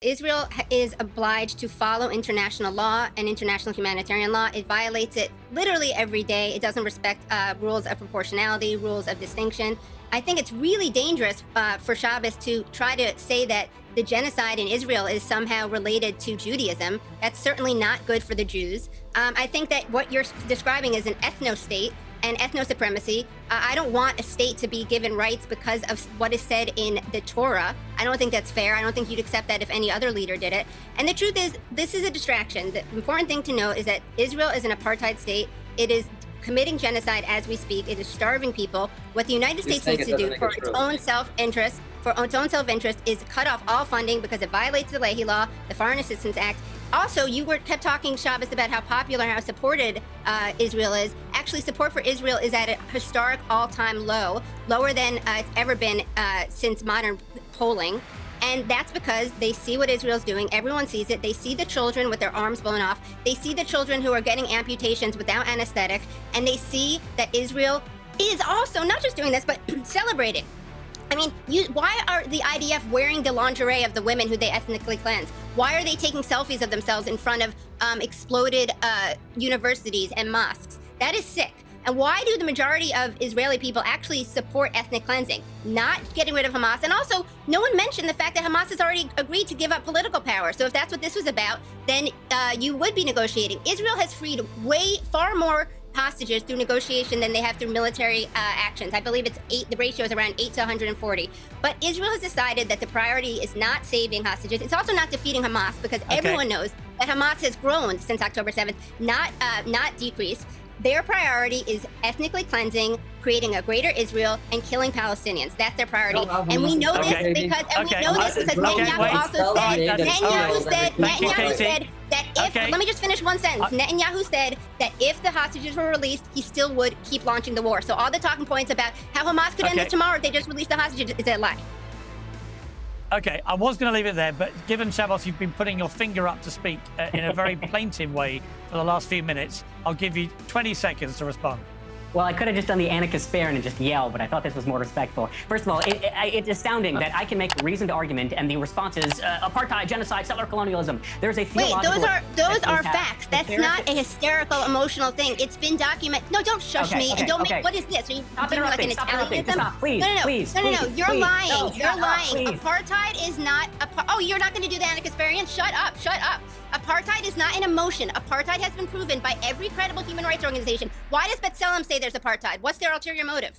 Israel is obliged to follow international law and international humanitarian law. It violates it literally every day. It doesn't respect rules of proportionality, rules of distinction. I think it's really dangerous for Shabbos to try to say that the genocide in Israel is somehow related to Judaism. That's certainly not good for the Jews. I think that what you're describing is an ethno-state and ethno-supremacy. I don't want a state to be given rights because of what is said in the Torah. I don't think that's fair. I don't think you'd accept that if any other leader did it. And the truth is, this is a distraction. The important thing to note is that Israel is an apartheid state. It is committing genocide as we speak. It is starving people. What the United States needs to do for its own self-interest, is cut off all funding because it violates the Leahy Law, the Foreign Assistance Act. Also, you kept talking, Shabbos, about how popular, how supported Israel is. Actually, support for Israel is at a historic all-time low, lower than it's ever been since modern polling. And that's because they see what Israel's doing. Everyone sees it. They see the children with their arms blown off. They see the children who are getting amputations without anesthetic. And they see that Israel is also not just doing this, but celebrating. I mean, why are the IDF wearing the lingerie of the women who they ethnically cleanse? Why are they taking selfies of themselves in front of exploded universities and mosques? That is sick. And why do the majority of Israeli people actually support ethnic cleansing? Not getting rid of Hamas. And also, no one mentioned the fact that Hamas has already agreed to give up political power. So if that's what this was about, then you would be negotiating. Israel has freed far more hostages through negotiation than they have through military actions. I believe the ratio is around 8 to 140. But Israel has decided that the priority is not saving hostages. It's also not defeating Hamas, because everyone knows that Hamas has grown since October 7th, not decreased. Their priority is ethnically cleansing, creating a greater Israel, and killing Palestinians. That's their priority. And we know this because Netanyahu also said, Netanyahu said that if, let me just finish one sentence. Netanyahu said that if the hostages were released, he still would keep launching the war. So all the talking points about how Hamas could end this tomorrow if they just released the hostages is a lie. Okay, I was going to leave it there, but given, Shabbos, you've been putting your finger up to speak in a very plaintive way for the last few minutes, I'll give you 20 seconds to respond. Well, I could have just done the Annika Spare and just yell, but I thought this was more respectful. First of all, it's astounding that I can make a reasoned argument and the response is apartheid, genocide, settler colonialism. There's a theological... Wait, those are facts. That's not a hysterical, emotional thing. It's been documented. No, don't shush me and don't make... What is this? Are you doing like an Italianism? Stop, please, please. No. You're lying. No, you're lying. Please. Apartheid is not... Oh, you're not going to do the Annika Sparian? Shut up. Apartheid is not an emotion. Apartheid has been proven by every credible human rights organization. Why does B'Tselem say there's apartheid? What's their ulterior motive?